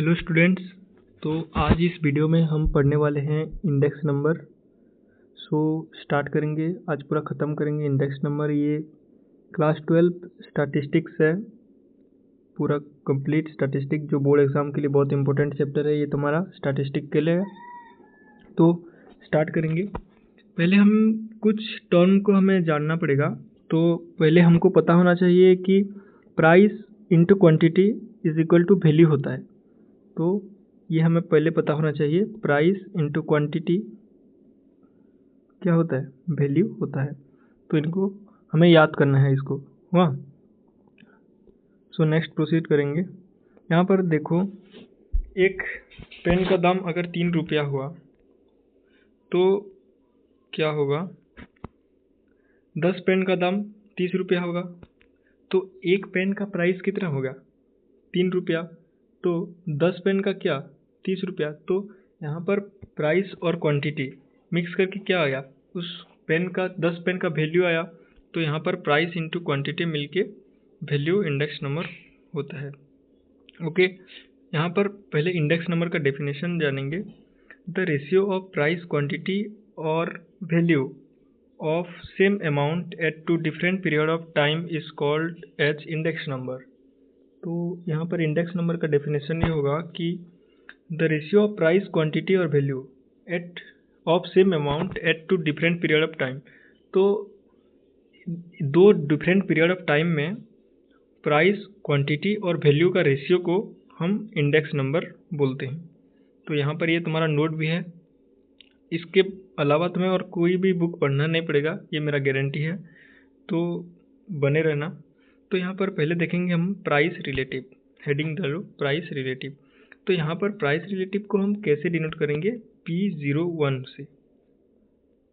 Hello students. तो आज इस वीडियो में हम पढ़ने वाले हैं इंडेक्स नंबर। स्टार्ट करेंगे, आज पूरा ख़त्म करेंगे इंडेक्स नंबर। ये क्लास 12 स्टैटिस्टिक्स है, पूरा कंप्लीट स्टैटिस्टिक जो बोर्ड एग्ज़ाम के लिए बहुत इंपॉर्टेंट चैप्टर है। ये तुम्हारा स्टैटिस्टिक के लिए है। तो स्टार्ट करेंगे। पहले हम कुछ टर्म को हमें जानना पड़ेगा। तो पहले हमको पता होना चाहिए कि price into quantity is equal to value होता है। तो ये हमें पहले पता होना चाहिए, प्राइस इंटू क्वांटिटी क्या होता है, वैल्यू होता है। तो इनको हमें याद करना है इसको, हुआ। नेक्स्ट प्रोसीड करेंगे। यहाँ पर देखो, एक पेन का दाम अगर 3 रुपया हुआ तो क्या होगा, 10 पेन का दाम 30 रुपया होगा। तो एक पेन का प्राइस कितना होगा, 3 रुपया। तो 10 पेन का क्या, 30 रुपया। तो यहाँ पर प्राइस और क्वांटिटी मिक्स करके क्या आया, उस पेन का 10 पेन का वैल्यू आया। तो यहाँ पर प्राइस इंटू क्वांटिटी मिलके वैल्यू इंडेक्स नंबर होता है। ओके, यहाँ पर पहले इंडेक्स नंबर का डेफिनेशन जानेंगे। The ratio of price quantity और value of same amount at two different period of time is called as index number. तो यहाँ पर इंडेक्स नंबर का डेफिनेशन ये होगा कि the ratio of price quantity और value at of same amount at two different period of time. तो दो डिफरेंट पीरियड ऑफ टाइम में प्राइस क्वांटिटी और वैल्यू का रेशियो को हम इंडेक्स नंबर बोलते हैं। तो यहाँ पर ये तुम्हारा नोट भी है। इसके अलावा तुम्हें और कोई भी बुक पढ़ना नहीं पड़ेगा, ये मेरा गारंटी है। तो बने रहना। तो यहाँ पर पहले देखेंगे हम प्राइस रिलेटिव, हेडिंग डालो प्राइस रिलेटिव। तो यहाँ पर प्राइस रिलेटिव को हम कैसे डिनोट करेंगे, P01 से।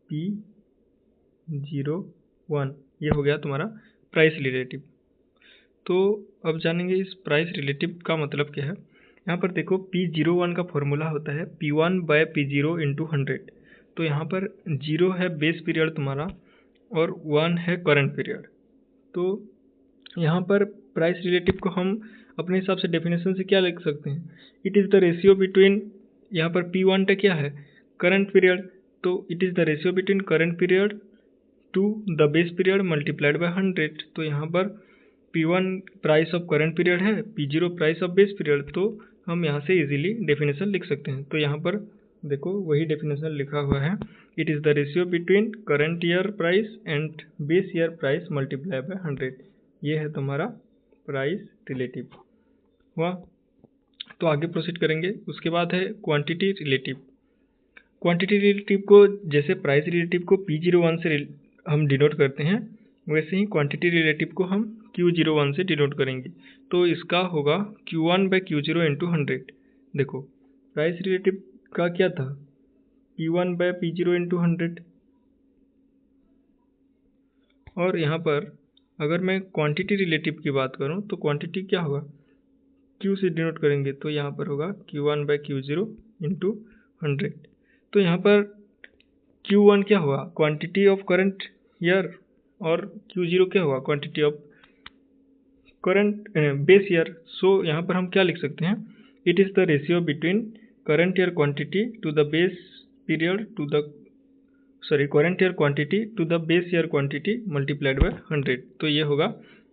P01 ये हो गया तुम्हारा प्राइस रिलेटिव। तो अब जानेंगे इस प्राइस रिलेटिव का मतलब क्या है। यहाँ पर देखो, P01 का फॉर्मूला होता है P1/P0 इंटू 100। तो यहाँ पर 0 है बेस पीरियड तुम्हारा और 1 है करंट पीरियड। तो यहाँ पर प्राइस रिलेटिव को हम अपने हिसाब से डेफिनेशन से क्या लिख सकते हैं, it is the ratio between, यहाँ पर P1 का क्या है, करंट पीरियड। तो it is the ratio between current period to the base period multiplied by 100। तो यहाँ पर P1 price of current period है, P0 price of base period. तो हम यहाँ से इजीली डेफिनेशन लिख सकते हैं। तो यहाँ पर देखो वही डेफिनेशन लिखा हुआ है, it is the ratio between current year price and base year price multiply by 100। ये है तुम्हारा प्राइस रिलेटिव, हुआ। तो आगे प्रोसीड करेंगे। उसके बाद है क्वांटिटी रिलेटिव। क्वांटिटी रिलेटिव को जैसे प्राइस रिलेटिव को P01 से हम डिनोट करते हैं, वैसे ही क्वांटिटी रिलेटिव को हम Q01 से डिनोट करेंगे। तो इसका होगा Q1/Q0 इंटू 100। देखो प्राइस रिलेटिव का क्या था, P1/P0 इंटू 100। और यहाँ पर अगर मैं क्वांटिटी रिलेटिव की बात करूँ तो क्वांटिटी क्या होगा, Q से डिनोट करेंगे। तो यहाँ पर होगा Q1/Q0 इंटू 100। तो यहाँ पर Q1 क्या हुआ, क्वांटिटी ऑफ करंट ईयर, और Q0 क्या हुआ, quantity of current base year. So यहाँ पर हम क्या लिख सकते हैं, it is the ratio between current year quantity to the base period to the current year quantity to the base year quantity multiplied by 100। तो ये होगा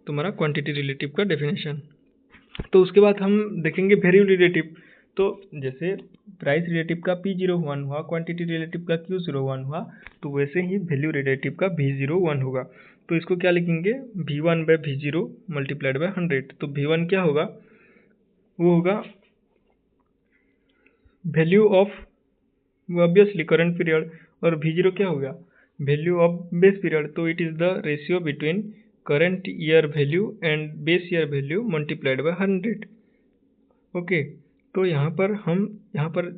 तुम्हारा क्वांटिटी रिलेटिव का डेफिनेशन। तो उसके बाद हम देखेंगे वैल्यू रिलेटिव। तो जैसे प्राइस रिलेटिव का P01 हुआ, क्वांटिटी रिलेटिव का Q01 हुआ, तो वैसे ही वैल्यू रिलेटिव का V01 होगा। तो इसको क्या लिखेंगे, V1/V0 मल्टीप्लाइड बाय 100। तो V1 क्या होगा, वो होगा value of obviously current period, और V0 क्या होगा, वैल्यू ऑफ बेस पीरियड। तो it is the ratio between current year value and base year value multiplied by 100। Okay, तो यहाँ पर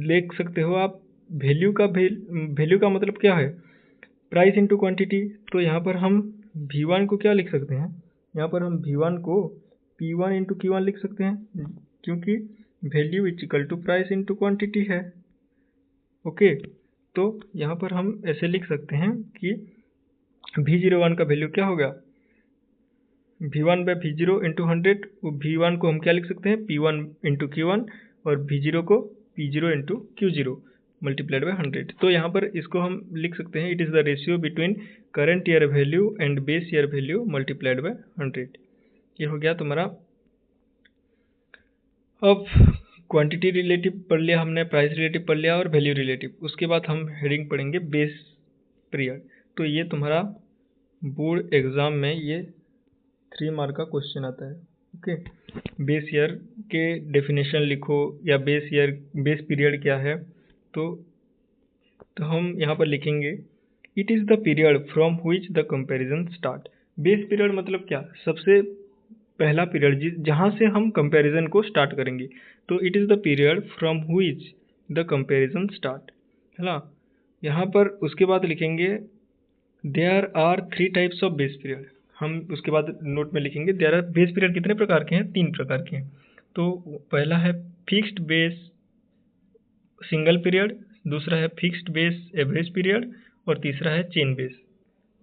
लिख सकते हो आप वैल्यू का मतलब क्या है, प्राइस इंटू क्वांटिटी। तो यहाँ पर हम V1 को क्या लिख सकते हैं, यहाँ पर हम V1 को P1 इंटू Q1 लिख सकते हैं, क्योंकि value is equal to price into quantity है। ओके, तो यहाँ पर हम ऐसे लिख सकते हैं कि V01 का वैल्यू क्या होगा, V1 bye V0 into 100, V1 को हम क्या लिख सकते हैं, P1 इंटू Q1, और V0 को P0 into Q0 multiplied by 100। तो यहाँ पर इसको हम लिख सकते हैं, it is the ratio between current year value and base year value multiplied by 100। ये हो गया तुम्हारा। अब क्वांटिटी रिलेटिव पढ़ लिया हमने, प्राइस रिलेटिव पढ़ लिया और वैल्यू रिलेटिव। उसके बाद हम हेडिंग पढ़ेंगे बेस पीरियड। तो ये तुम्हारा बोर्ड एग्ज़ाम में ये 3 मार्क का क्वेश्चन आता है। ओके, बेस ईयर के डेफिनेशन लिखो या बेस पीरियड क्या है। तो हम यहाँ पर लिखेंगे, it is the period from which the comparison start. Base period मतलब क्या, सबसे पहला पीरियड जहाँ से हम कंपैरिजन को स्टार्ट करेंगे। तो it is the period from which the comparison start, है ना। यहाँ पर उसके बाद लिखेंगे there are 3 types of base period. हम उसके बाद नोट में लिखेंगे देयर आर बेस पीरियड कितने प्रकार के हैं, 3 प्रकार के हैं। तो पहला है फिक्स्ड बेस सिंगल पीरियड, दूसरा है फिक्स्ड बेस एवरेज पीरियड, और तीसरा है चेन बेस।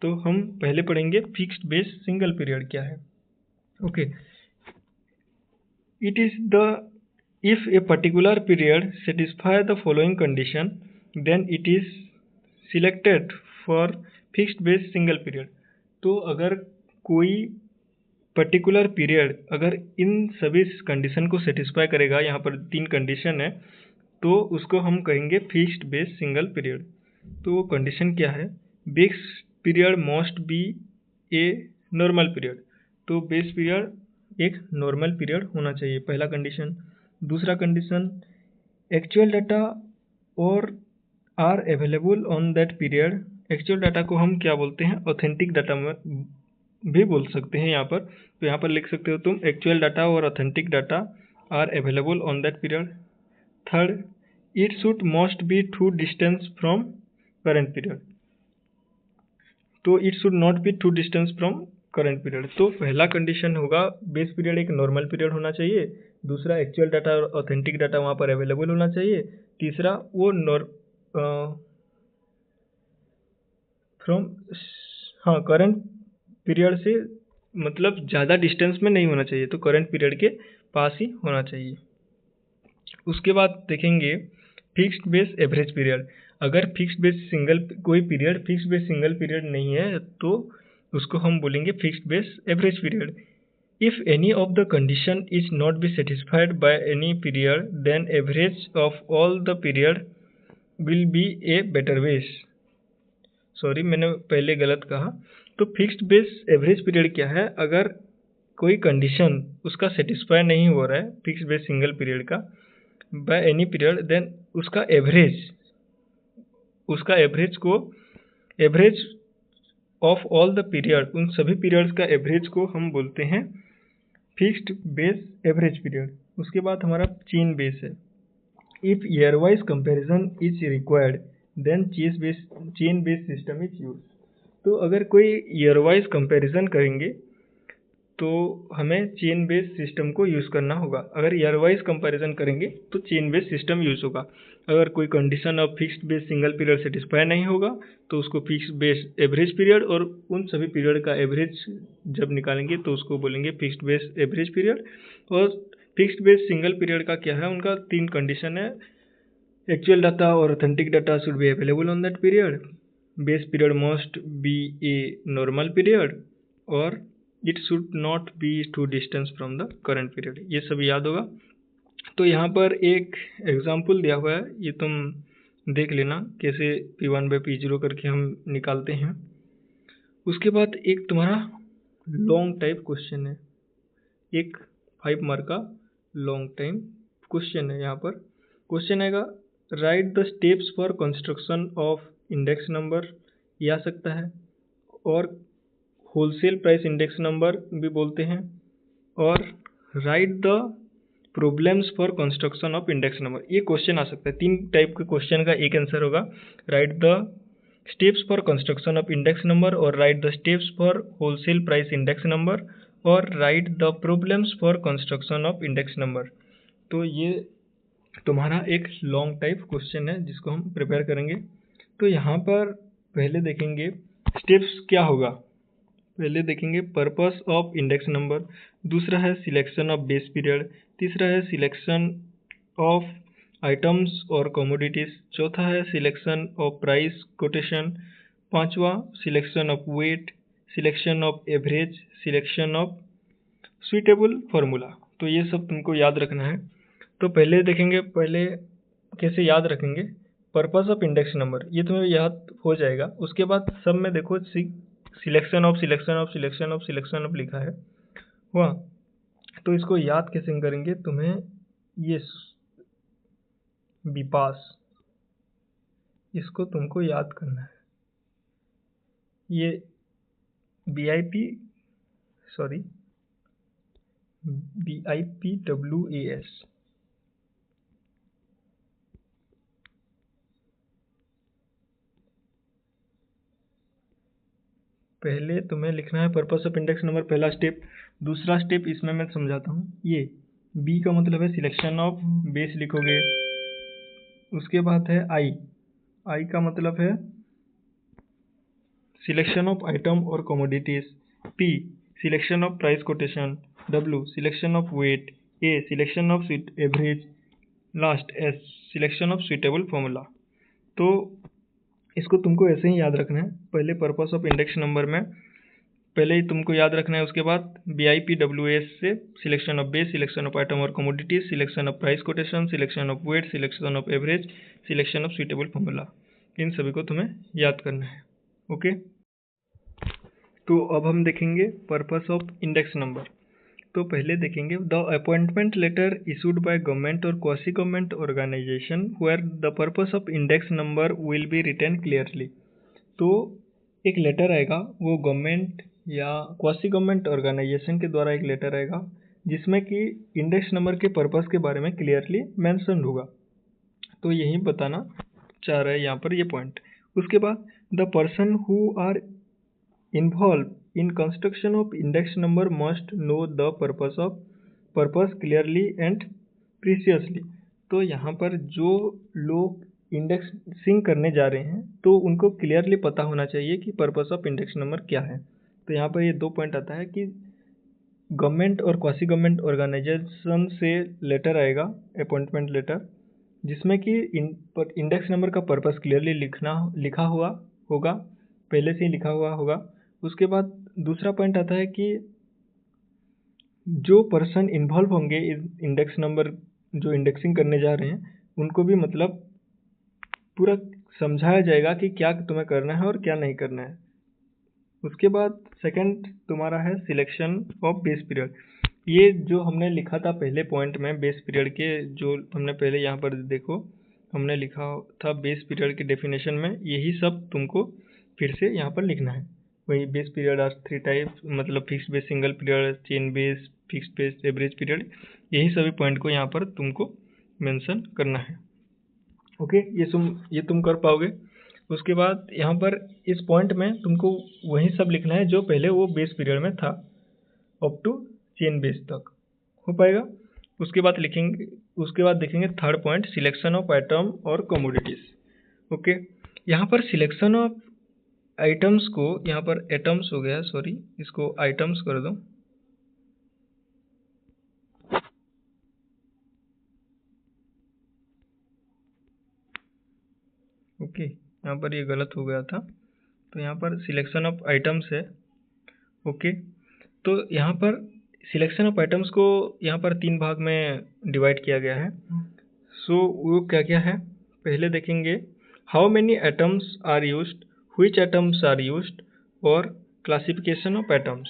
तो हम पहले पढ़ेंगे फिक्स्ड बेस सिंगल पीरियड क्या है। Okay, it is the if a particular period satisfy the following condition then it is selected for fixed base single period. तो अगर कोई पर्टिकुलर पीरियड अगर इन सभी कंडीशन को सेटिस्फाई करेगा, यहाँ पर 3 कंडीशन है, तो उसको हम कहेंगे फिक्स्ड बेस सिंगल पीरियड। तो वो कंडीशन क्या है, base period must be a normal period. तो बेस पीरियड एक नॉर्मल पीरियड होना चाहिए, पहला कंडीशन। दूसरा कंडीशन, एक्चुअल डाटा और are available on that period. Actual data को हम क्या बोलते हैं, ऑथेंटिक डाटा में भी बोल सकते हैं यहाँ पर। तो यहाँ पर लिख सकते हो तुम, एक्चुअल डाटा और authentic data are available on that period. Third, it should must be too distance from current period. तो it should not be too distance from current period. तो पहला कंडीशन होगा बेस पीरियड एक normal period होना चाहिए। दूसरा, actual data और authentic data वहाँ पर अवेलेबल होना चाहिए। तीसरा, वो करंट पीरियड से मतलब ज़्यादा डिस्टेंस में नहीं होना चाहिए, तो करंट पीरियड के पास ही होना चाहिए। उसके बाद देखेंगे फिक्स्ड बेस एवरेज पीरियड। अगर फिक्स्ड बेस कोई period fixed base single period नहीं है तो उसको हम बोलेंगे fixed base average period. If any of the condition is not be satisfied by any period then average of all the period will be a better base. Sorry, मैंने पहले गलत कहा। तो फिक्स्ड बेस एवरेज पीरियड क्या है, अगर कोई condition उसका सेटिस्फाई नहीं हो रहा है फिक्स्ड बेस सिंगल पीरियड का बाय एनी पीरियड, देन उसका average of all the period, उन सभी पीरियड्स का एवरेज को हम बोलते हैं फिक्स्ड बेस एवरेज पीरियड। उसके बाद हमारा चेन बेस है। If year wise comparison is required then chain base system is use. तो अगर कोई ईयर वाइज कंपेरिजन करेंगे तो हमें चेन बेस सिस्टम को यूज़ करना होगा। अगर ईयर वाइज कंपेरिजन करेंगे तो चेन बेस सिस्टम यूज़ होगा। अगर कोई condition of fixed base single period satisfy नहीं होगा तो उसको फिक्स्ड बेस एवरेज पीरियड, और उन सभी पीरियड का एवरेज जब निकालेंगे तो उसको बोलेंगे फिक्स्ड बेस एवरेज पीरियड। और फिक्स्ड बेस सिंगल पीरियड का क्या है, उनका 3 कंडीशन है, एक्चुअल डाटा और authentic data should be available on that period, base period must be a normal period, और it should not be too distance from the current period. ये सब याद होगा। तो यहाँ पर एक एग्जाम्पल दिया हुआ है, ये तुम देख लेना कैसे P1 बाई P0 करके हम निकालते हैं। उसके बाद एक तुम्हारा लॉन्ग टाइप क्वेश्चन है, एक 5 मार्क का लॉन्ग टाइम क्वेश्चन है। यहाँ पर क्वेश्चन आएगा, right the steps for construction of index number, ये आ सकता है, और होलसेल प्राइस इंडेक्स नंबर भी बोलते हैं, और write the problems for construction of index number, ये क्वेश्चन आ सकता है। 3 टाइप के क्वेश्चन का एक आंसर होगा, write the steps for construction of index number, और write the steps for wholesale price index number, और write the problems for construction of index number. तो ये तुम्हारा एक लॉन्ग टाइप क्वेश्चन है जिसको हम प्रिपेयर करेंगे। तो यहाँ पर पहले देखेंगे स्टेप्स क्या होगा, पहले देखेंगे पर्पस ऑफ इंडेक्स नंबर, दूसरा है सिलेक्शन ऑफ बेस पीरियड, तीसरा है सिलेक्शन ऑफ आइटम्स और कमोडिटीज, चौथा है सिलेक्शन ऑफ प्राइस कोटेशन, पांचवा selection of weight, selection of average, selection of suitable formula. तो ये सब तुमको याद रखना है। तो पहले देखेंगे, पहले कैसे याद रखेंगे पर्पस ऑफ इंडेक्स नंबर, ये तुम्हें याद हो जाएगा। उसके बाद सब में देखो selection of selection of selection of selection of लिखा है हुआ। तो इसको याद कैसे करेंगे, तुम्हें ये बिपास, इसको तुमको याद करना है। ये BIPWAS, पहले तुम्हें लिखना है पर्पस ऑफ इंडेक्स नंबर, पहला स्टेप। दूसरा स्टेप इसमें मैं समझाता हूँ। ये बी का मतलब है सिलेक्शन ऑफ बेस लिखोगे। उसके बाद है आई का मतलब है सिलेक्शन ऑफ आइटम और commodities, P selection of price quotation, W selection of weight, A selection of average, last S selection of suitable formula. तो इसको तुमको ऐसे ही याद रखना है। पहले पर्पस ऑफ इंडेक्स नंबर में पहले ही तुमको याद रखना है। उसके बाद BIPWAS से selection of base, selection of item और commodities, selection of price quotation, selection of weight, selection of average, selection of suitable formula, इन सभी को तुम्हें याद करना है। ओके, तो अब हम देखेंगे पर्पस ऑफ इंडेक्स नंबर। तो पहले देखेंगे the appointment letter issued by government और quasi government organisation where the purpose of index number will be written clearly. तो एक लेटर आएगा, वो गवर्नमेंट या क्वासी गवर्नमेंट ऑर्गेनाइजेशन के द्वारा एक लेटर आएगा जिसमें कि इंडेक्स नंबर के पर्पस के बारे में क्लियरली मेंशन होगा। तो यही बताना चाह रहा है यहाँ पर ये पॉइंट। उसके बाद the person who are involve in construction of index number must know the purpose clearly and precisely. तो यहाँ पर जो लोग इंडेक्सिंग करने जा रहे हैं तो उनको क्लियरली पता होना चाहिए कि पर्पस ऑफ इंडेक्स नंबर क्या है। तो यहाँ पर ये दो पॉइंट आता है कि गवर्नमेंट और क्वासी गवर्नमेंट ऑर्गेनाइजेशन से लेटर आएगा, अपॉइंटमेंट लेटर, जिसमें कि इंडेक्स नंबर का पर्पस क्लियरली लिखा हुआ होगा, पहले से ही लिखा हुआ होगा। उसके बाद दूसरा पॉइंट आता है कि जो पर्सन इन्वॉल्व होंगे इंडेक्स नंबर, जो इंडेक्सिंग करने जा रहे हैं, उनको भी मतलब पूरा समझाया जाएगा कि क्या तुम्हें करना है और क्या नहीं करना है। उसके बाद सेकंड तुम्हारा है सिलेक्शन ऑफ बेस पीरियड। ये जो हमने लिखा था पहले पॉइंट में बेस पीरियड के, जो हमने पहले यहाँ पर देखो हमने लिखा था बेस पीरियड के डेफिनेशन में, यही सब तुमको फिर से यहाँ पर लिखना है। वही बेस पीरियड आर 3 टाइप्स, मतलब fix base, single period, chain base, fix base, average period, यही सभी पॉइंट को यहाँ पर तुमको मेंशन करना है। ओके, ये तुम कर पाओगे। उसके बाद यहाँ पर इस पॉइंट में तुमको वही सब लिखना है जो पहले वो बेस पीरियड में था, अप टू चेन बेस तक हो पाएगा। उसके बाद देखेंगे third point, selection of item और कमोडिटीज। ओके, यहाँ पर सिलेक्शन ऑफ आइटम्स को, यहाँ पर एटम्स हो गया, सॉरी, इसको आइटम्स कर दो। ओके, यहाँ पर ये गलत हो गया था, तो यहाँ पर सिलेक्शन ऑफ आइटम्स है। ओके, तो यहाँ पर सिलेक्शन ऑफ आइटम्स को यहाँ पर 3 भाग में डिवाइड किया गया है। सो वो क्या क्या है, पहले देखेंगे how many items are used, which items are used, और क्लासिफिकेशन ऑफ एटम्स।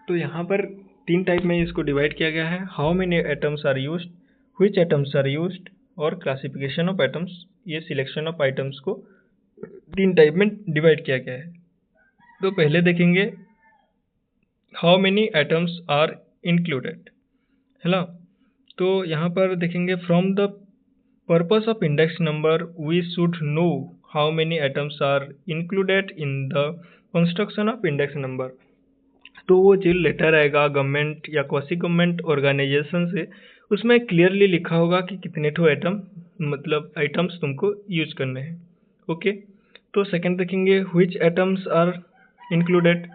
तो यहाँ पर 3 टाइप में इसको डिवाइड किया गया है, how many items are used, which items are used, और क्लासिफिकेशन ऑफ एटम्स। ये सिलेक्शन ऑफ आइटम्स को 3 टाइप में डिवाइड किया गया है। तो पहले देखेंगे how many items are included, है ना। तो यहाँ पर देखेंगे from the purpose of index number we should know how many items are included in the construction of index number. तो वो जो लेटर आएगा गवर्नमेंट या क्वासी गवर्नमेंट ऑर्गेनाइजेशन से, उसमें क्लियरली लिखा होगा कि कितने ठो एटम, मतलब आइटम्स तुमको यूज करने हैं। ओके, तो सेकंड देखेंगे which items are included.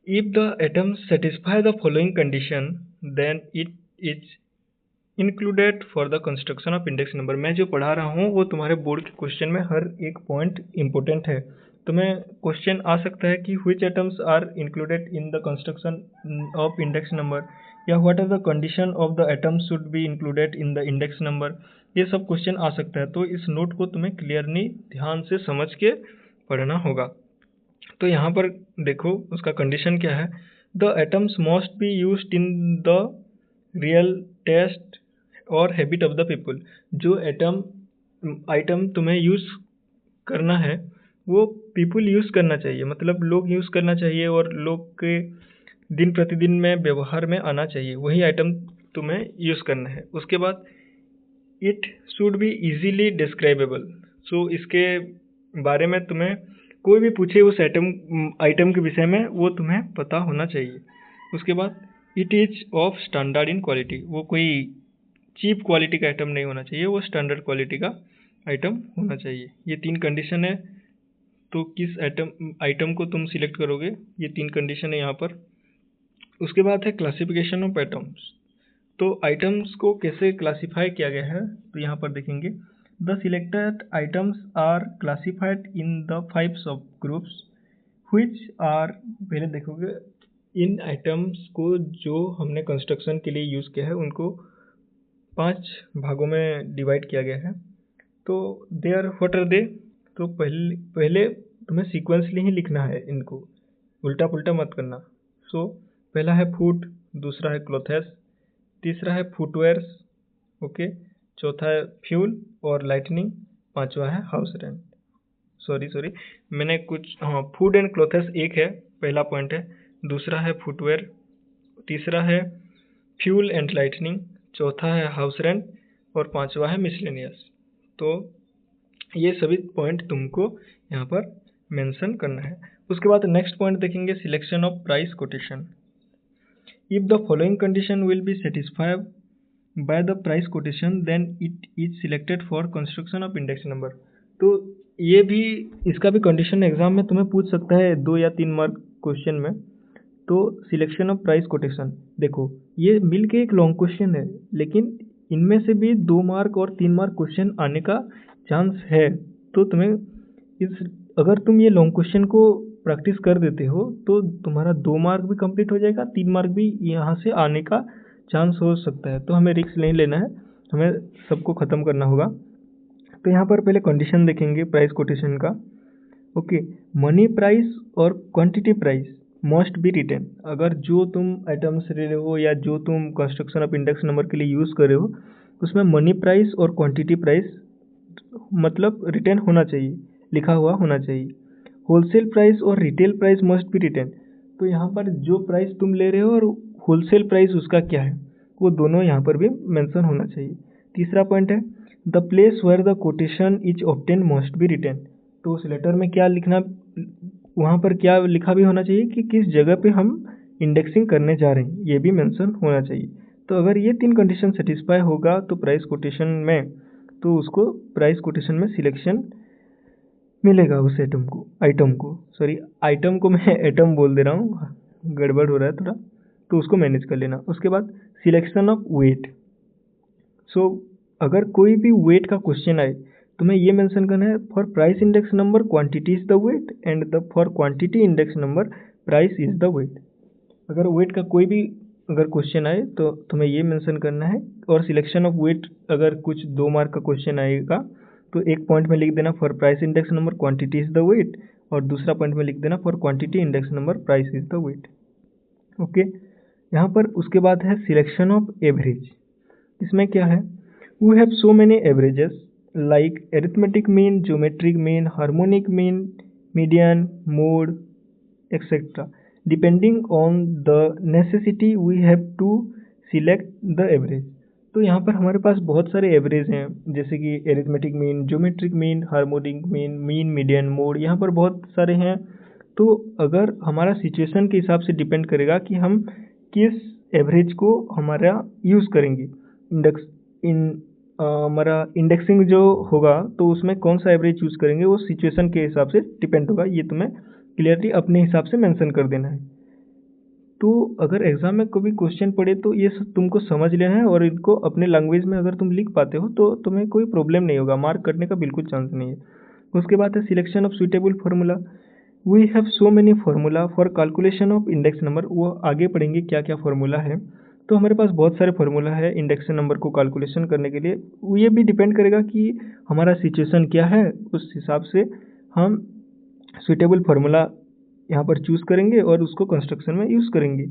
If the items satisfy the following condition then it is included for the construction of index number. मैं जो पढ़ा रहा हूँ वो तुम्हारे बोर्ड के क्वेश्चन में हर एक पॉइंट इंपॉर्टेंट है। तुम्हें क्वेश्चन आ सकता है कि which items are included in the construction of index number, या what are the condition of the items should be included in the index number. ये सब क्वेश्चन आ सकता है, तो इस नोट को तुम्हें क्लियरली ध्यान से समझ के पढ़ना होगा। तो यहाँ पर देखो उसका कंडीशन क्या है। The items must be used in the real taste और हैबिट ऑफ द पीपल। जो आइटम तुम्हें यूज़ करना है वो पीपल यूज़ करना चाहिए, मतलब लोग यूज़ करना चाहिए और लोग के दिन प्रतिदिन में व्यवहार में आना चाहिए, वही आइटम तुम्हें यूज़ करना है। उसके बाद इट शुड बी इजीली डिस्क्राइबेबल। सो इसके बारे में तुम्हें कोई भी पूछे उस आइटम के विषय में वो तुम्हें पता होना चाहिए। उसके बाद it is of standard in quality. वो कोई चीप क्वालिटी का आइटम नहीं होना चाहिए, वो स्टैंडर्ड क्वालिटी का आइटम होना चाहिए। ये 3 कंडीशन है। तो किस आइटम को तुम सिलेक्ट करोगे, ये 3 कंडीशन है यहाँ पर। उसके बाद है क्लासिफिकेशन ऑफ एटम्स। तो आइटम्स को कैसे क्लासिफाई किया गया है, तो यहाँ पर देखेंगे the selected items are classified in the 5 सब ग्रुप्स व्हिच आर। पहले देखोगे इन आइटम्स को जो हमने कंस्ट्रक्शन के लिए यूज़ किया है उनको 5 भागों में डिवाइड किया गया है। तो they are what are they. तो पहले तुम्हें सीक्वेंसली ही लिखना है, इनको उल्टा पुल्टा मत करना। सो पहला है फूड, दूसरा है क्लोथेस, तीसरा है फुटवेयर्स, ओके, चौथा है फ्यूल और लाइटनिंग, पांचवा है हाउस रेंट। सॉरी मैंने कुछ फूड एंड क्लोथेस एक है, पहला पॉइंट है, दूसरा है फुटवेयर, तीसरा है फ्यूल एंड लाइटनिंग, चौथा है हाउस रेंट और पांचवा है मिसलेनियस। तो ये सभी पॉइंट तुमको यहाँ पर मेंशन करना है। उसके बाद नेक्स्ट पॉइंट देखेंगे selection of price quotation. If the following condition will be satisfied by the price quotation, then it is selected for construction of index number। तो ये भी, इसका भी कंडीशन एग्जाम में तुम्हें पूछ सकता है 2 या 3 मार्क क्वेश्चन में। तो सिलेक्शन ऑफ प्राइस कोटेशन, देखो ये मिल के एक लॉन्ग क्वेश्चन है, लेकिन इनमें से भी 2 मार्क और 3 मार्क क्वेश्चन आने का चांस है। तो तुम्हें अगर तुम ये लॉन्ग क्वेश्चन को प्रैक्टिस कर देते हो तो तुम्हारा 2 मार्क भी कंप्लीट हो जाएगा, 3 मार्क भी यहाँ से आने का चांस हो सकता है। तो हमें रिस्क नहीं लेना है, हमें सबको ख़त्म करना होगा। तो यहाँ पर पहले कंडीशन देखेंगे प्राइस कोटेशन का। ओके, मनी प्राइस और quantity price must be written. अगर जो तुम आइटम्स ले रहे हो या जो तुम कंस्ट्रक्शन ऑफ इंडेक्स नंबर के लिए यूज़ कर रहे हो उसमें मनी प्राइस और क्वांटिटी प्राइस मतलब रिटेन होना चाहिए, लिखा हुआ होना चाहिए। होलसेल प्राइस और retail price must be written. तो यहाँ पर जो प्राइस तुम ले रहे हो और होलसेल प्राइस उसका क्या है वो दोनों यहाँ पर भी मेंशन होना चाहिए। तीसरा पॉइंट है the place where the quotation is obtain must be written. तो उस लेटर में क्या लिखना, वहाँ पर क्या लिखा भी होना चाहिए कि किस जगह पे हम इंडेक्सिंग करने जा रहे हैं, ये भी मेंशन होना चाहिए। तो अगर ये 3 कंडीशन सेटिस्फाई होगा तो प्राइस कोटेशन में, तो उसको प्राइस कोटेशन में सिलेक्शन मिलेगा उस आइटम को मैं एटम बोल दे रहा हूँ, गड़बड़ हो रहा है थोड़ा, तो उसको मैनेज कर लेना। उसके बाद सिलेक्शन ऑफ वेट। सो अगर कोई भी वेट का क्वेश्चन आए तुम्हें ये मेंशन करना है for price index number quantity is the weight and the for quantity index number price is the weight. अगर वेट का कोई भी अगर क्वेश्चन आए तो तुम्हें ये मेंशन करना है। और सिलेक्शन ऑफ वेट अगर कुछ 2 मार्क का क्वेश्चन आएगा तो एक पॉइंट में लिख देना for price index number quantity is the weight और दूसरा पॉइंट में लिख देना for quantity index number price is the weight. Okay, यहाँ पर उसके बाद है सिलेक्शन ऑफ एवरेज। इसमें क्या है, we have so many averages like arithmetic mean, geometric mean, harmonic mean, median, mode etcetera. Depending on the necessity we have to select the average. तो यहाँ पर हमारे पास बहुत सारे एवरेज हैं, जैसे कि arithmetic mean, geometric mean, harmonic mean, mean, median, mode, यहाँ पर बहुत सारे हैं। तो अगर हमारा सिचुएशन के हिसाब से डिपेंड करेगा कि हम किस एवरेज को हमारा यूज़ करेंगे। हमारा इंडेक्सिंग जो होगा तो उसमें कौन सा एवरेज यूज़ करेंगे वो सिचुएशन के हिसाब से डिपेंड होगा। ये तुम्हें क्लियरली अपने हिसाब से मेंशन कर देना है। तो अगर एग्ज़ाम में कभी क्वेश्चन पड़े तो ये सब तुमको समझ लेना है, और इनको अपने लैंग्वेज में अगर तुम लिख पाते हो तो तुम्हें कोई प्रॉब्लम नहीं होगा, मार्क कटने का बिल्कुल चांस नहीं है। उसके बाद है selection of suitable formula. We have so many formula for calculation of index number. वो आगे पढ़ेंगे क्या क्या फार्मूला है। तो हमारे पास बहुत सारे फार्मूला है इंडेक्स नंबर को कैलकुलेशन करने के लिए। ये भी डिपेंड करेगा कि हमारा सिचुएशन क्या है, उस हिसाब से हम सुइटेबल फार्मूला यहाँ पर चूज़ करेंगे और उसको कंस्ट्रक्शन में यूज़ करेंगे।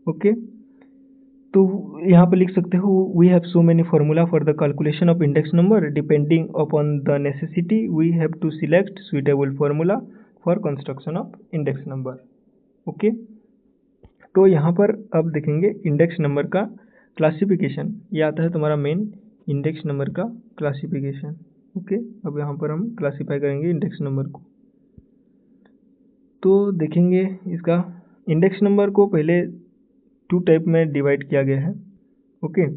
ओके, तो यहाँ पर लिख सकते हो we have so many formula for the calculation of index number depending upon the necessity we have to select suitable formula for construction of index number. Okay, तो यहाँ पर अब देखेंगे इंडेक्स नंबर का क्लासिफिकेशन। ये आता है तुम्हारा मेन इंडेक्स नंबर का क्लासिफिकेशन। ओके, अब यहाँ पर हम क्लासीफाई करेंगे इंडेक्स नंबर को। तो देखेंगे इसका इंडेक्स नंबर को पहले 2 टाइप में डिवाइड किया गया है। ओके,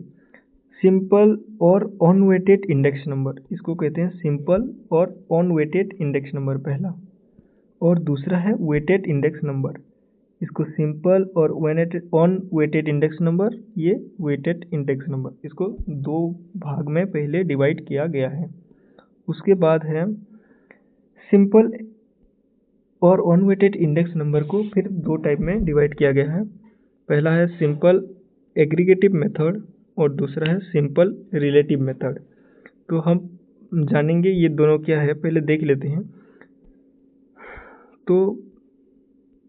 सिंपल और अनवेटेड इंडेक्स नंबर, इसको कहते हैं सिंपल और अनवेटेड इंडेक्स नंबर पहला, और दूसरा है वेटेड इंडेक्स नंबर। इसको सिंपल और अनवेटेड इंडेक्स नंबर, ये वेटेड इंडेक्स नंबर, इसको 2 भाग में पहले डिवाइड किया गया है। उसके बाद है सिंपल और अनवेटेड इंडेक्स नंबर को फिर 2 टाइप में डिवाइड किया गया है। पहला है सिंपल एग्रीगेटिव मेथड और दूसरा है सिंपल रिलेटिव मेथड। तो हम जानेंगे ये दोनों क्या है, पहले देख लेते हैं। तो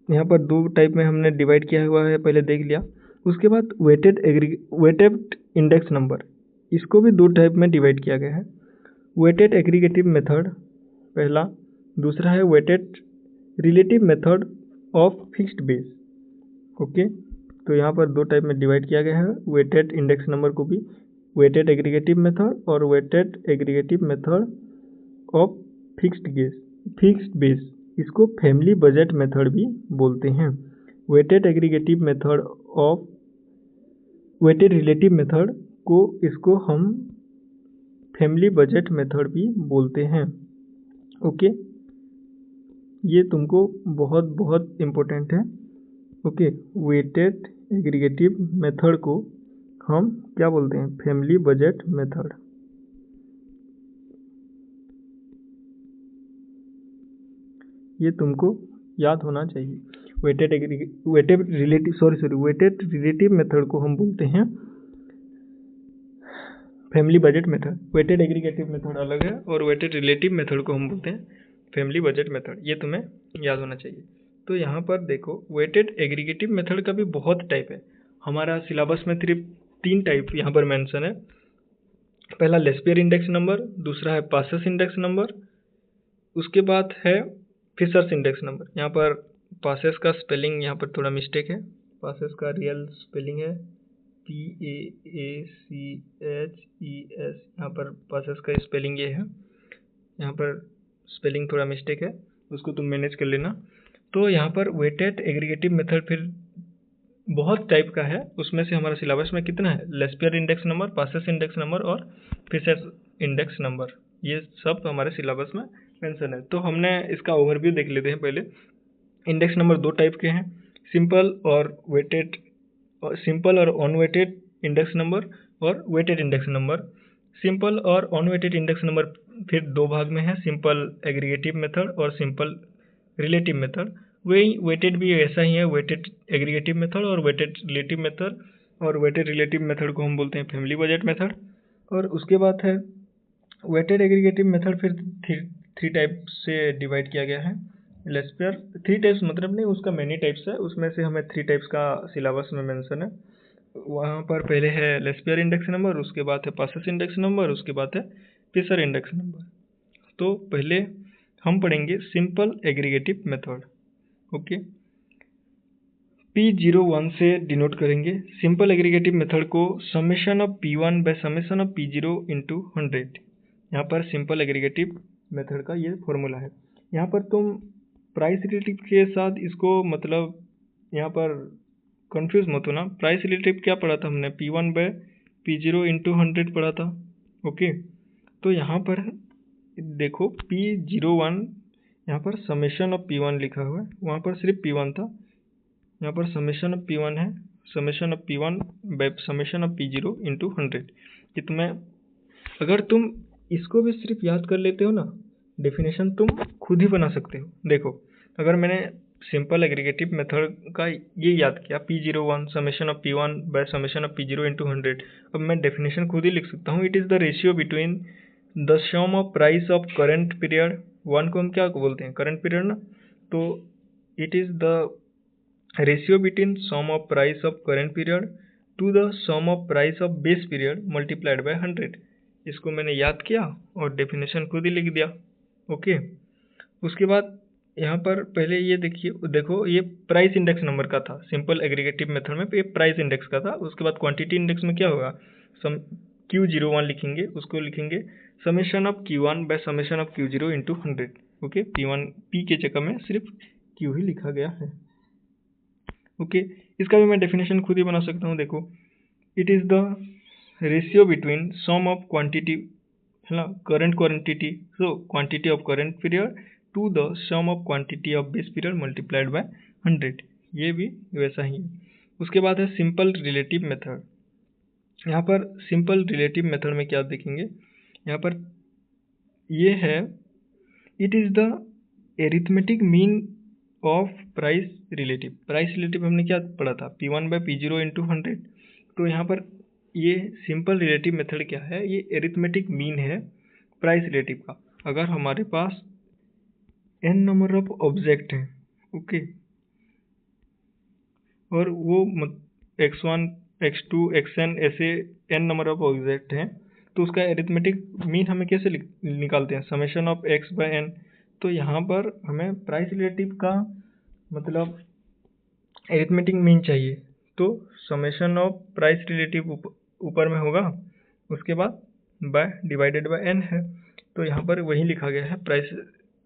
यहाँ पर 2 टाइप में हमने डिवाइड किया हुआ है, पहले देख लिया। उसके बाद वेटेड इंडेक्स नंबर, इसको भी 2 टाइप में डिवाइड किया गया है। वेटेड एग्रीगेटिव मेथड पहला, दूसरा है weighted relative method of fixed base. Okay, तो यहाँ पर 2 टाइप में डिवाइड किया गया है वेटेड इंडेक्स नंबर को भी, वेटेड एग्रीगेटिव मेथड और weighted aggregative method of fixed base. इसको फैमिली बजट मेथड भी बोलते हैं। Weighted aggregative method of weighted relative method को, इसको हम फैमिली बजट मेथड भी बोलते हैं। ओके, ये तुमको बहुत बहुत इम्पोर्टेंट है। ओके, वेटेड एग्रीगेटिव मेथड को हम क्या बोलते हैं, फैमिली बजट मेथड। ये तुमको याद होना चाहिए। वेटेड रिलेटिव मेथड को हम बोलते हैं family budget method. Weighted aggregative method अलग है और वेटेड रिलेटिव मेथड को हम बोलते हैं फैमिली बजट मेथड। ये तुम्हें याद होना चाहिए। तो यहाँ पर देखो वेटेड एग्रीगेटिव मेथड का भी बहुत टाइप है। हमारा सिलेबस में सिर्फ 3 टाइप यहाँ पर मेंशन है। पहला लेस्पियर इंडेक्स नंबर, दूसरा है पासेस इंडेक्स नंबर, उसके बाद है फिशर्स इंडेक्स नंबर। यहाँ पर पासेस का स्पेलिंग यहाँ पर थोड़ा मिस्टेक है। पासेस का रियल स्पेलिंग है PAACHES। यहाँ पर पासेस का स्पेलिंग ये है, यहाँ पर स्पेलिंग थोड़ा मिस्टेक है, उसको तुम मैनेज कर लेना। तो यहाँ पर वेटेड एग्रीगेटिव मेथड फिर बहुत टाइप का है। उसमें से हमारा सिलेबस में कितना है, Laspeyres index number, Paasche's index number और फिशर्स इंडेक्स नंबर, ये सब हमारे सिलेबस में मेंशन है। तो हमने इसका ओवरव्यू देख लेते हैं पहले। इंडेक्स नंबर 2 टाइप के हैं, सिंपल और अनवेटेड इंडेक्स नंबर और वेटेड इंडेक्स नंबर। सिंपल और अनवेटेड इंडेक्स नंबर फिर 2 भाग में है, सिंपल एग्रीगेटिव मेथड और सिंपल रिलेटिव मेथड। वही वेटेड भी ऐसा ही है, वेटेड एग्रीगेटिव मेथड और वेटेड रिलेटिव मेथड। और वेटेड रिलेटिव मेथड को हम बोलते हैं फैमिली बजट मेथड। और उसके बाद है वेटेड एग्रीगेटिव मेथड फिर 3 टाइप से डिवाइड किया गया है। लेस्पियर 3 टाइप्स मतलब नहीं, उसका मैनी टाइप्स है, उसमें से हमें 3 टाइप्स का सिलेबस में मेंशन है। वहाँ पर पहले है लेस्पियर इंडेक्स नंबर, उसके बाद है पासेस इंडेक्स नंबर, उसके बाद है फिशर इंडेक्स नंबर। तो पहले हम पढ़ेंगे simple aggregative method. Okay, P01 से डिनोट करेंगे। सिंपल एग्रीगेटिव मेथड को summation of P1 by summation of P0 into 100। यहाँ पर सिंपल एग्रीगेटिव मेथड का ये फॉर्मूला है। यहाँ पर तुम प्राइस रिलेटिव के साथ इसको मतलब यहाँ पर कंफ्यूज मत होना। प्राइस रिलेटिव क्या पढ़ा था हमने, P1 बाय P0 इंटू 100 पढ़ा था। ओके, तो यहाँ पर देखो P01, यहाँ पर समेशन ऑफ P1 लिखा हुआ है, वहाँ पर सिर्फ P1 था। यहाँ पर समेशन ऑफ P1 है, summation of P1 by summation of P0 into 100। ये तुम्हें, अगर तुम इसको भी सिर्फ याद कर लेते हो ना, डेफिनेशन तुम खुद ही बना सकते हो। देखो, अगर मैंने सिंपल एग्रीगेटिव मेथड का ये याद किया P01 summation of P1 by summation of P0 into 100, अब मैं डेफिनेशन खुद ही लिख सकता हूँ। It is the ratio between the sum of price of current period, one को हम क्या बोलते हैं, करंट पीरियड ना, तो it is the ratio between sum of price of current period to the sum of price of base period multiplied by 100। इसको मैंने याद किया और डेफिनेशन खुद ही लिख दिया। ओके, उसके बाद यहाँ पर पहले ये देखिए, देखो ये प्राइस इंडेक्स नंबर का था, सिंपल एग्रीगेटिव मेथड में ये प्राइस इंडेक्स का था। उसके बाद क्वांटिटी इंडेक्स में क्या होगा, Q01 लिखेंगे, उसको लिखेंगे summation of Q1 bye summation of Q0 into 100। Okay, P के जगह में सिर्फ Q ही लिखा गया है। ओके, इसका भी मैं डेफिनेशन खुद ही बना सकता हूँ। देखो, it is the ratio between sum of quantity, है ना, current quantity, so quantity of current period to the sum of quantity of base period multiplied by 100। ये भी वैसा ही है। उसके बाद है सिंपल रिलेटिव मेथड। यहाँ पर सिंपल रिलेटिव मेथड में क्या देखेंगे, यहाँ पर ये है, it is the arithmetic mean of price relative. Price relative हमने क्या पढ़ा था, P1 बाय P0 इंटू 100। तो यहाँ पर ये सिंपल रिलेटिव मेथड क्या है, ये एरिथमेटिक मीन है प्राइस रिलेटिव का। अगर हमारे पास n नंबर ऑफ ऑब्जेक्ट हैं, ओके, और वो x1 x2 xn ऐसे n नंबर ऑफ ऑब्जेक्ट हैं, तो उसका एरिथमेटिक मीन हमें कैसे निकालते हैं, summation of x by n। तो यहाँ पर हमें प्राइस रिलेटिव का मतलब एरिथमेटिक मीन चाहिए, तो समेशन ऑफ प्राइस रिलेटिव ऊपर में होगा, उसके बाद बाय डिवाइडेड बाय n है। तो यहाँ पर वही लिखा गया है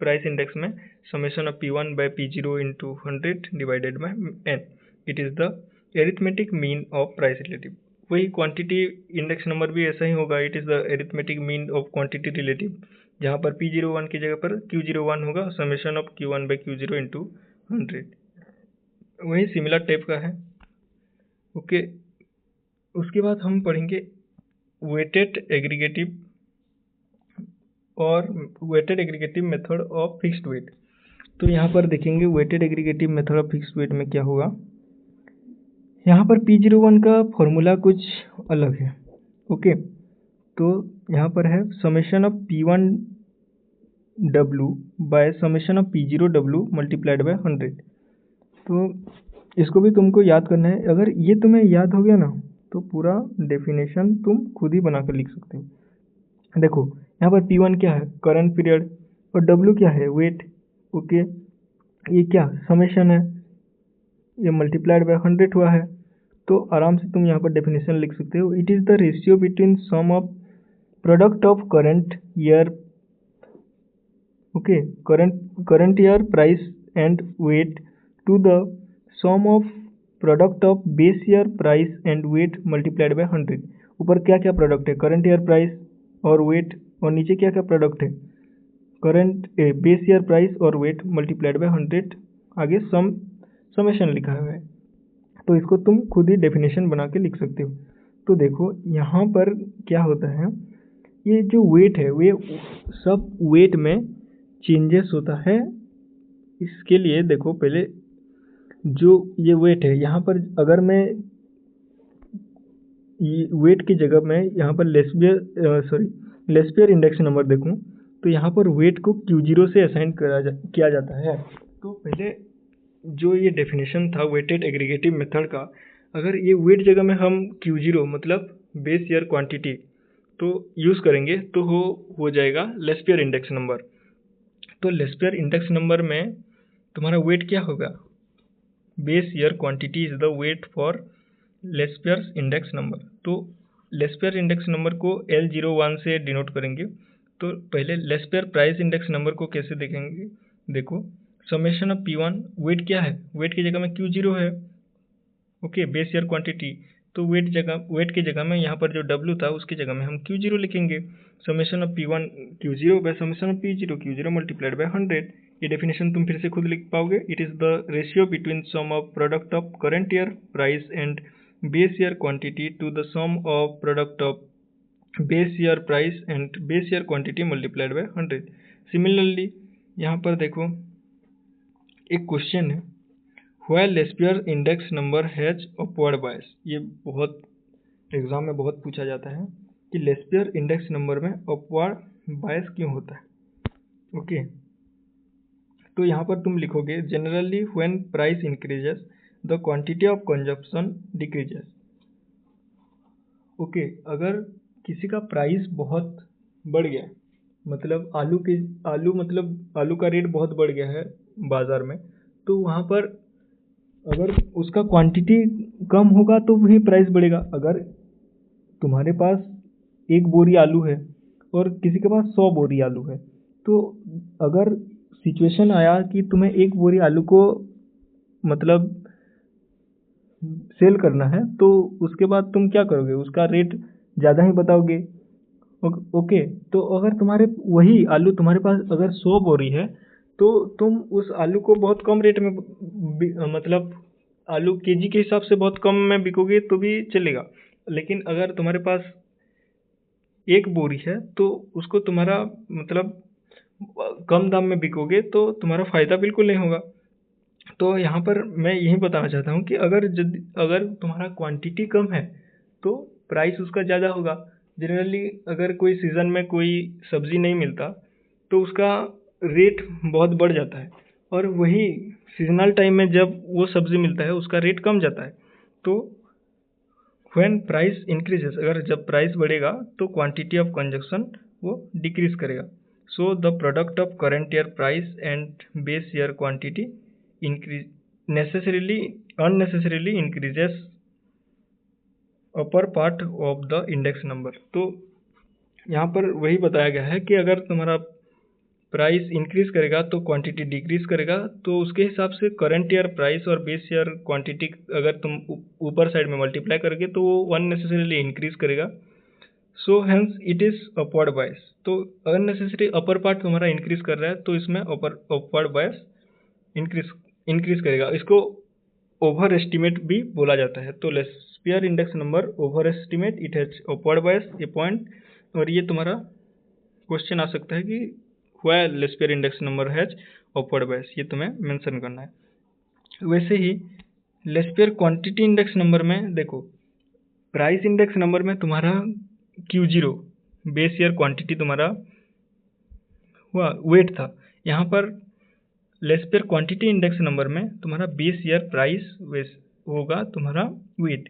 प्राइस इंडेक्स में, summation of P1 by P0 into 100 divided by n। It is the arithmetic mean of price relative. वही क्वांटिटी इंडेक्स नंबर भी ऐसा ही होगा, it is the arithmetic mean of quantity relative, जहाँ पर P01 की जगह पर Q01 होगा, summation of Q1 bye Q0 into 100। वही सिमिलर टाइप का है। ओके, उसके बाद हम पढ़ेंगे वेटेड एग्रीगेटिव और weighted aggregative method of fixed weight. तो यहाँ पर देखेंगे weighted aggregative method of fixed weight में क्या होगा। यहाँ पर P01 का फॉर्मूला कुछ अलग है। ओके, तो यहाँ पर है summation of P1W bye summation of P0W multiplied by 100। तो इसको भी तुमको याद करना है। अगर ये तुम्हें याद हो गया ना, तो पूरा डेफिनेशन तुम खुद ही बनाकर लिख सकते हो। देखो, यहाँ पर P1 क्या है, करंट पीरियड, और W क्या है, वेट। ओके, ये क्या समेशन है, ये मल्टीप्लाइड बाय 100 हुआ है। तो आराम से तुम यहाँ पर डेफिनेशन लिख सकते हो। It is the ratio between sum of product of current year, okay, current year price and weight to the sum of product of base year price and weight multiplied by 100। ऊपर क्या क्या product है, current year price और weight, और नीचे क्या क्या product है, करंट बेस ईयर प्राइस और वेट मल्टीप्लाइड बाय 100। आगे समेशन लिखा हुआ है, तो इसको तुम खुद ही डेफिनेशन बना के लिख सकते हो। तो देखो यहाँ पर क्या होता है, ये जो वेट है, वे सब वेट में चेंजेस होता है। इसके लिए देखो, पहले जो ये वेट है, यहाँ पर अगर मैं वेट की जगह में यहाँ पर लेस्पियर इंडेक्स नंबर देखूँ, तो यहाँ पर वेट को Q0 से असाइन किया जाता है। तो पहले जो ये डेफिनेशन था वेटेड एग्रीगेटिव मेथड का, अगर ये वेट जगह में हम Q0 मतलब बेस ईयर क्वांटिटी तो यूज़ करेंगे, तो हो जाएगा लेस्पियर इंडेक्स नंबर। तो लेस्पियर इंडेक्स नंबर में तुम्हारा वेट क्या होगा, base year quantity is the weight for Laspeyres index number. तो लेस्पियर इंडेक्स नंबर को L01 से डिनोट करेंगे। तो पहले लेस्पियर प्राइस इंडेक्स नंबर को कैसे देखेंगे, देखो समेशन ऑफ P1, वेट क्या है, वेट की जगह में Q0 है, ओके, बेस ईयर क्वांटिटी। तो वेट की जगह में यहाँ पर जो W था उसकी जगह में हम Q0 लिखेंगे, summation of P1 Q0 by summation of P0 Q0 multiplied by 100। ये डेफिनेशन तुम फिर से खुद लिख पाओगे। It is the ratio between sum of product of current year price and base year quantity to the sum of product of base year price and base year quantity multiplied by 100। Similarly यहाँ पर देखो एक question है, why Laspeyres index number has upward bias. ये बहुत exam में बहुत पूछा जाता है कि लेस्पियर इंडेक्स नंबर में अपवर्ड बायस क्यों होता है। ओके, तो यहाँ पर तुम लिखोगे generally when price increases the quantity of consumption decreases. Okay, अगर किसी का प्राइस बहुत बढ़ गया, मतलब आलू का रेट बहुत बढ़ गया है बाजार में, तो वहाँ पर अगर उसका क्वांटिटी कम होगा तो वही प्राइस बढ़ेगा। अगर तुम्हारे पास 1 बोरी आलू है और किसी के पास 100 बोरी आलू है, तो अगर सिचुएशन आया कि तुम्हें 1 बोरी आलू को मतलब सेल करना है, तो उसके बाद तुम क्या करोगे, उसका रेट ज़्यादा ही बताओगे। ओके, तो अगर तुम्हारे वही आलू तुम्हारे पास अगर 100 बोरी है, तो तुम उस आलू को बहुत कम रेट में मतलब आलू केजी के हिसाब से बहुत कम में बिकोगे तो भी चलेगा। लेकिन अगर तुम्हारे पास 1 बोरी है तो उसको तुम्हारा मतलब कम दाम में बिकोगे तो तुम्हारा फ़ायदा बिल्कुल नहीं होगा। तो यहाँ पर मैं यही बताना चाहता हूँ कि अगर तुम्हारा क्वांटिटी कम है तो प्राइस उसका ज़्यादा होगा। जनरली अगर कोई सीज़न में कोई सब्ज़ी नहीं मिलता तो उसका रेट बहुत बढ़ जाता है, और वही सीजनल टाइम में जब वो सब्ज़ी मिलता है उसका रेट कम जाता है। तो व्हेन प्राइस इंक्रीजेस, अगर जब प्राइस बढ़ेगा तो क्वांटिटी ऑफ कंजप्शन वो डिक्रीज करेगा। So the product of current year price and base year quantity unnecessarily increases upper part of the index number. तो यहाँ पर वही बताया गया है कि अगर तुम्हारा प्राइस इंक्रीज करेगा तो क्वांटिटी डिक्रीज करेगा, तो उसके हिसाब से करंट ईयर प्राइस और बेस ईयर क्वांटिटी अगर तुम ऊपर साइड में मल्टीप्लाई करोगे तो वो अननेसेसरीली इंक्रीज करेगा। So hence it is upward bias. तो अननेसेसरी अपर पार्ट तुम्हारा इंक्रीज कर रहा है तो इसमें अपवर्ड बायस इंक्रीज करेगा। इसको ओवर एस्टिमेट भी बोला जाता है। तो Laspeyres index number over estimate, it has upward bias, ये पॉइंट। और ये तुम्हारा क्वेश्चन आ सकता है कि why Laspeyres index number has upward bias, ये तुम्हें मेंशन करना है। वैसे ही लेस्पियर क्वांटिटी इंडेक्स नंबर में देखो, प्राइस इंडेक्स नंबर में तुम्हारा Q0 बेस ईयर क्वांटिटी तुम्हारा हुआ वेट था। यहाँ पर लेस्पियर क्वांटिटी इंडेक्स नंबर में तुम्हारा बेस ईयर प्राइस होगा तुम्हारा वेट।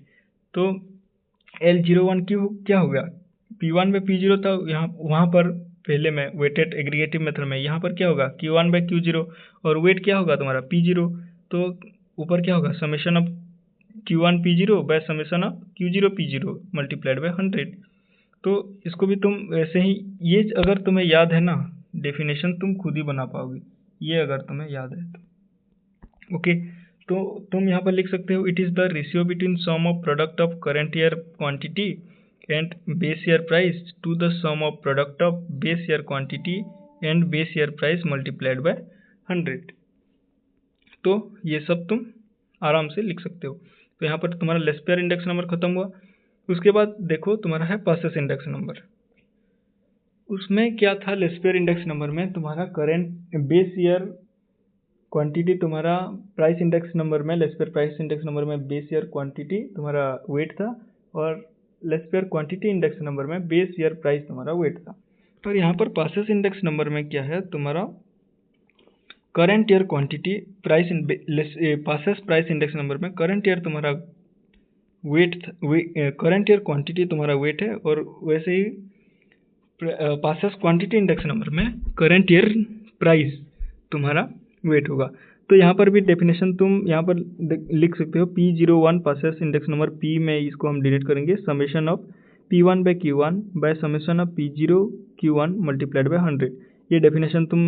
तो L01 क्या हो गया, P1 बाई P0 था यहाँ, वहाँ पर पहले में वेटेड एग्रीगेटिव मेथड में, यहाँ पर क्या होगा Q1 बाई Q0, और वेट क्या होगा तुम्हारा P0। तो ऊपर क्या होगा summation of Q1 P0 bye summation of Q0 P0 multiplied by 100। तो इसको भी तुम वैसे ही, ये अगर तुम्हें याद है ना डेफिनेशन तुम खुद ही बना पाओगे, ये अगर तुम्हें याद है तो। ओके, तो तुम यहाँ पर लिख सकते हो it is the ratio between sum of product of current year quantity and base year price to the sum of product of base year quantity and base year price multiplied by 100। तो ये सब तुम आराम से लिख सकते हो। तो यहाँ पर तुम्हारा लेस्पियर इंडेक्स नंबर खत्म हुआ। उसके बाद देखो तुम्हारा है पासेस इंडेक्स नंबर। उसमें क्या था, लेस्पियर इंडेक्स नंबर में तुम्हारा करंट बेस ईयर क्वांटिटी तुम्हारा प्राइस इंडेक्स नंबर में, लेस्पियर प्राइस इंडेक्स नंबर में बेस ईयर क्वांटिटी तुम्हारा वेट था, और लेस्पियर क्वांटिटी इंडेक्स नंबर में बेस ईयर प्राइस तुम्हारा वेट था। पर यहाँ पर पासेस इंडेक्स नंबर में क्या है, तुम्हारा current year quantity price passes price index number में करंट ईयर तुम्हारा वेट, करंट ईयर क्वांटिटी तुम्हारा वेट है, और वैसे ही पासेस क्वांटिटी इंडेक्स नंबर में करंट ईयर प्राइस तुम्हारा वेट होगा। तो यहाँ पर भी डेफिनेशन तुम यहाँ पर लिख सकते हो P01 passes index number, P में इसको हम डिलीट करेंगे, summation of P1 by Q1 bye summation of P0 Q1 multiplied by 100। ये डेफिनेशन तुम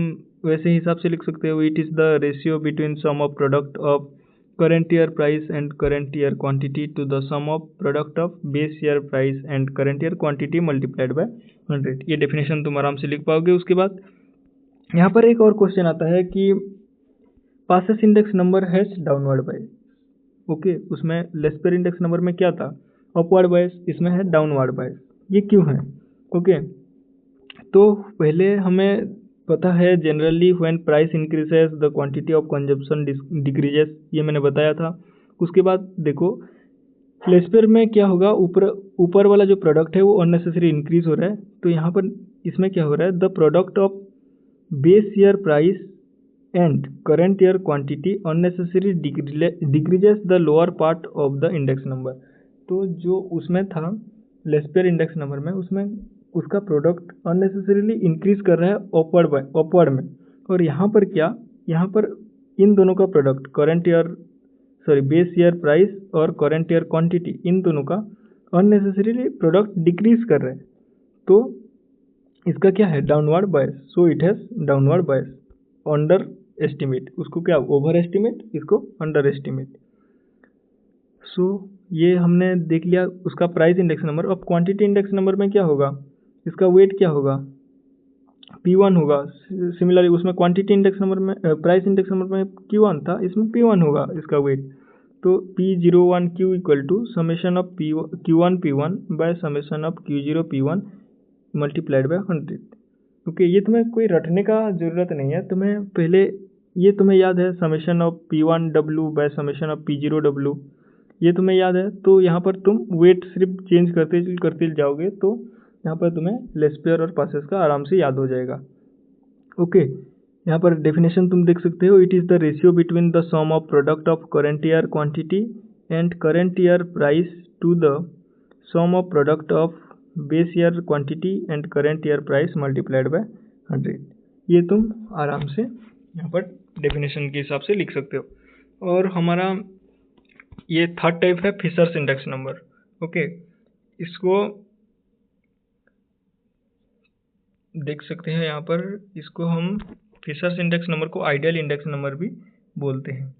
वैसे हिसाब से लिख सकते हो, it is the ratio between sum of product of current year price and current year quantity to the sum of product of base year price and current year quantity multiplied by 100। ये definition तुम आराम से लिख पाओगे। उसके बाद यहाँ पर एक और क्वेश्चन आता है कि passes index number has downward bias. Okay, उसमें लेस्पेयर इंडेक्स नंबर में क्या था, अपवर्ड बायस, इसमें है डाउनवर्ड बायस। ये क्यों है? ओके, तो पहले हमें पता है generally when price increases the quantity of consumption decreases, ये मैंने बताया था। उसके बाद देखो लेस्पेयर में क्या होगा, ऊपर वाला जो प्रोडक्ट है वो अननेसेसरी इंक्रीज हो रहा है, तो यहाँ पर इसमें क्या हो रहा है, the product of base year price and current year quantity unnecessary decreases the lower part of the index number. तो जो उसमें था लेस्पेयर इंडेक्स नंबर में, उसमें उसका प्रोडक्ट अननेसेसरीली इंक्रीज कर रहा है अपवर्ड में, और यहाँ पर क्या, यहाँ पर इन दोनों का प्रोडक्ट बेस ईयर प्राइस और करेंट ईयर क्वांटिटी, इन दोनों का अननेसेसरीली प्रोडक्ट डिक्रीज कर रहे हैं, तो इसका क्या है, downward bias. So it has downward bias. Under estimate, उसको क्या, ओवर एस्टिमेट, इसको अंडर एस्टिमेट। सो ये हमने देख लिया उसका प्राइस इंडेक्स नंबर। अब क्वांटिटी इंडेक्स नंबर में क्या होगा, इसका वेट क्या होगा, P1 होगा। सिमिलरली उसमें क्वांटिटी इंडेक्स नंबर में प्राइस इंडेक्स नंबर में Q1 था, इसमें P1 होगा इसका वेट। तो P01Q equal to summation of Q1 P1 by summation of Q0 P1 multiplied by 100। Okay, ये तुम्हें कोई रटने का ज़रूरत नहीं है, तुम्हें पहले ये तुम्हें याद है, summation of P1W bye summation of P0W, ये तुम्हें याद है। तो यहाँ पर तुम वेट सिर्फ चेंज करते जाओगे, तो यहाँ पर तुम्हें लेस्पेयर और पासेस का आराम से याद हो जाएगा। ओके, यहाँ पर डेफिनेशन तुम देख सकते हो, it is the ratio between the sum of product of current year quantity and current year price to the sum of product of base year quantity and current year price multiplied by 100। ये तुम आराम से यहाँ पर definition के हिसाब से लिख सकते हो। और हमारा ये थर्ड टाइप है फिशर्स इंडेक्स नंबर। ओके, इसको देख सकते हैं यहाँ पर, इसको हम फिशर्स इंडेक्स नंबर को आइडियल इंडेक्स नंबर भी बोलते हैं।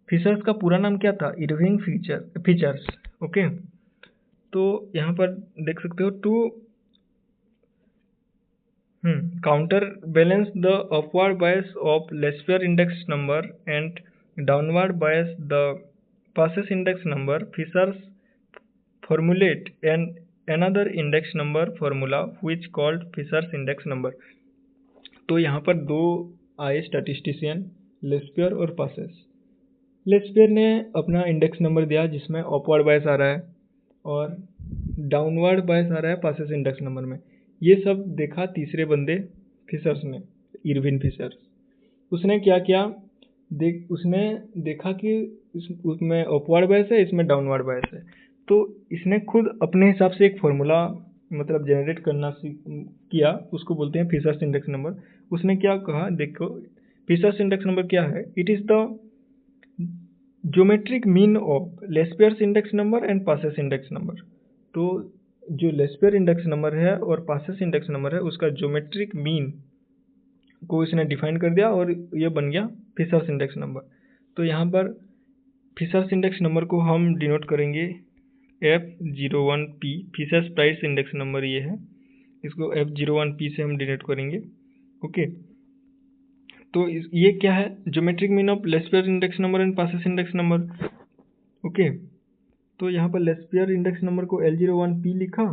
फिशर्स का पूरा नाम क्या था, इरविंग फीचर्स। ओके, तो यहाँ पर देख सकते हो, to counter balance the upward bias of Laspeyres index number and downward bias the Paasche's index number, Fisher's formulate and another index number formula which called Fisher's index number। तो यहाँ पर दो आए स्टैटिस्टिशियन, लेस्पेयर और passes. Laspeyres ने अपना index number दिया जिसमें अपवर्ड बायस आ रहा है और डाउनवर्ड बायस आ रहा है पासेस इंडेक्स नंबर में। ये सब देखा तीसरे बंदे फिशर्स ने, इरविन फिशर्स। उसने क्या किया, उसने देखा कि उसमें अपवर्ड बायस है, इसमें डाउनवर्ड बायस है, तो इसने खुद अपने हिसाब से एक फॉर्मूला मतलब जनरेट करना किया, उसको बोलते हैं फिशर्स इंडेक्स नंबर। उसने क्या कहा, देखो फिशर्स इंडेक्स नंबर क्या है, it is the geometric mean of Laspeyres index number and Paasche's index number. तो जो लेस्पेयर इंडेक्स नंबर है और पासेस इंडेक्स नंबर है, उसका ज्योमेट्रिक मीन को इसने डिफाइन कर दिया और ये बन गया फिशर्स इंडेक्स नंबर। तो यहाँ पर फिशर्स इंडेक्स नंबर को हम डिनोट करेंगे F01P, fishers price index number ये है, इसको F01P से हम डिनोट करेंगे। ओके, तो ये क्या है, geometric mean of Laspeyres index number and Paasche's index number. Okay, तो यहाँ पर लेस्पेयर इंडेक्स नंबर को L01P लिखा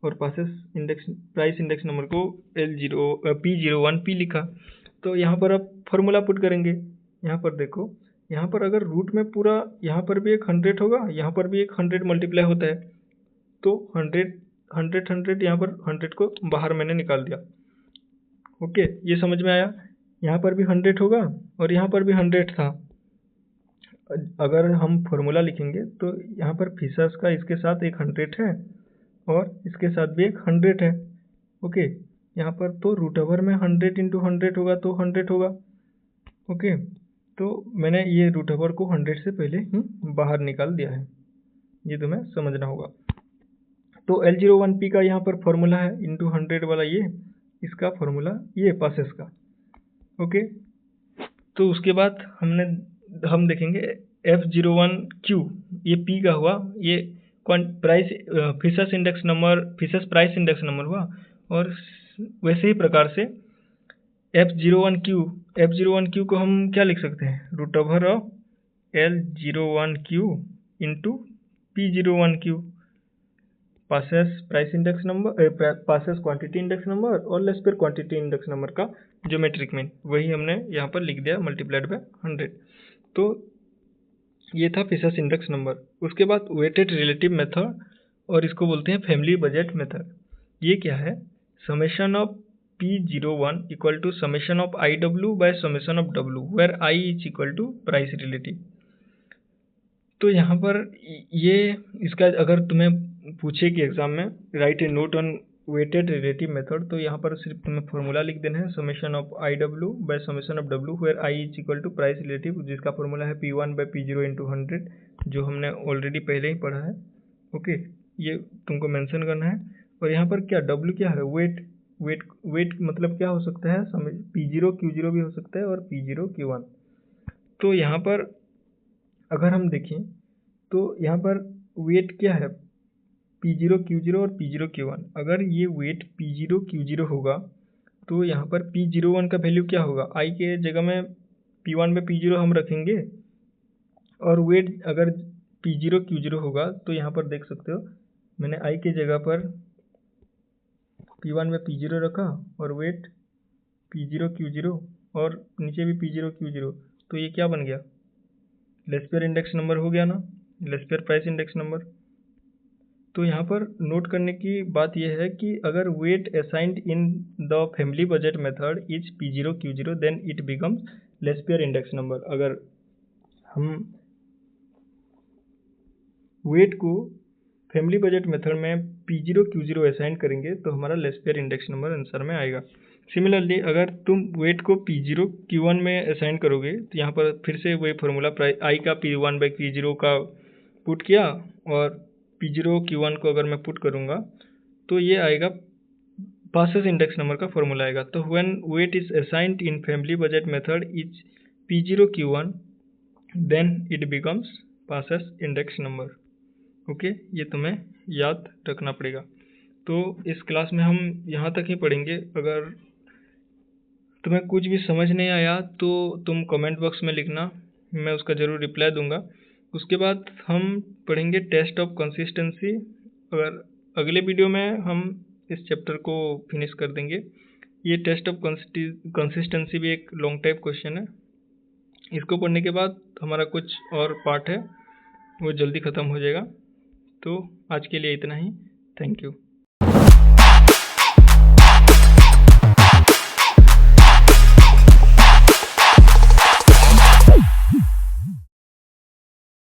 और पासेस प्राइस इंडेक्स नंबर को P01P लिखा। तो यहाँ पर अब फॉर्मूला पुट करेंगे। यहाँ पर देखो, यहाँ पर अगर रूट में पूरा, यहाँ पर भी एक 100 होगा, यहाँ पर भी एक 100 मल्टीप्लाई होता है, तो 100 यहाँ पर 100 को बाहर मैंने निकाल दिया। ओके, ये समझ में आया। यहाँ पर भी 100 होगा और यहाँ पर भी 100 था। अगर हम फॉर्मूला लिखेंगे तो यहाँ पर फिशर्स का इसके साथ एक 100 है और इसके साथ भी एक 100 है। ओके, यहाँ पर तो रूट ओवर में 100 इंटू 100 होगा तो 100 होगा। ओके, तो मैंने ये रूट ओवर को 100 से पहले ही बाहर निकाल दिया है, ये तुम्हें समझना होगा। तो L01P का यहाँ पर फॉर्मूला है इंटू 100 वाला, ये इसका फॉर्मूला ये पासेस का। ओके, तो उसके बाद हम देखेंगे F01Q, ये P का हुआ, ये price Fisher's price index number हुआ। और वैसे ही प्रकार से F01Q को हम क्या लिख सकते हैं, √of L01Q into P01Q, passes price index number, passes quantity index number और लेस पर क्वांटिटी इंडेक्स नंबर का ज्योमेट्रिक मीन, वही हमने यहाँ पर लिख दिया मल्टीप्लाइड बाय 100। तो ये था फिशर्स इंडेक्स नंबर। उसके बाद वेटेड रिलेटिव मेथड, और इसको बोलते हैं फैमिली बजट मेथड। ये क्या है, summation of P01 equal to summation of IW by summation of W, where I is equal to price relative. तो यहाँ पर ये इसका अगर तुम्हें पूछे कि एग्जाम में write a note on weighted relative method, तो यहाँ पर सिर्फ तुम्हें फॉर्मूला लिख देना है, summation of IW by summation of W where I is equal to price relative, जिसका फॉर्मूला है P1 बाय P0 इंटू 100, जो हमने ऑलरेडी पहले ही पढ़ा है। ओके, ये तुमको मेंशन करना है। और यहाँ पर क्या W क्या है, वेट मतलब क्या हो सकता है, P0 Q0 भी हो सकता है और P0 Q1। तो यहाँ पर अगर हम देखें तो यहाँ पर वेट क्या है, P0 Q0 और P0 Q1। अगर ये वेट P0 Q0 होगा तो यहाँ पर P01 का वैल्यू क्या होगा, I के जगह में P1 में P0 हम रखेंगे, और वेट अगर P0 Q0 होगा तो यहाँ पर देख सकते हो मैंने I के जगह पर P1 में P0 रखा और वेट P0 Q0 और नीचे भी P0 Q0, तो ये क्या बन गया, लेस्पेयर इंडेक्स नंबर हो गया ना, लेस्पेयर प्राइस इंडेक्स नंबर। तो यहाँ पर नोट करने की बात यह है कि अगर weight assigned in the family budget method is P0 Q0 then it becomes Laspeyres index number. अगर हम वेट को फैमिली बजट मेथड में P0 Q0 असाइन करेंगे तो हमारा लेस्पेयर इंडेक्स नंबर आंसर में आएगा। सिमिलरली अगर तुम वेट को P0 Q1 में असाइन करोगे तो यहाँ पर फिर से वही फॉर्मूला I का P1 बाई P0 का पुट किया, और P0 Q1 को अगर मैं पुट करूँगा तो ये आएगा पासेस इंडेक्स नंबर का फॉर्मूला आएगा। तो when weight is assigned in family budget method is P0 Q1 then it becomes Paasche's index number. Okay, ये तुम्हें याद रखना पड़ेगा। तो इस क्लास में हम यहाँ तक ही पढ़ेंगे। अगर तुम्हें कुछ भी समझ नहीं आया तो तुम कमेंट बॉक्स में लिखना, मैं उसका ज़रूर रिप्लाई दूंगा। उसके बाद हम पढ़ेंगे टेस्ट ऑफ कंसिस्टेंसी। अगर अगले वीडियो में हम इस चैप्टर को फिनिश कर देंगे। ये टेस्ट ऑफ कंसिस्टेंसी भी एक लॉन्ग टाइप क्वेश्चन है। इसको पढ़ने के बाद हमारा कुछ और पार्ट है वो जल्दी ख़त्म हो जाएगा। तो आज के लिए इतना ही। Thank you.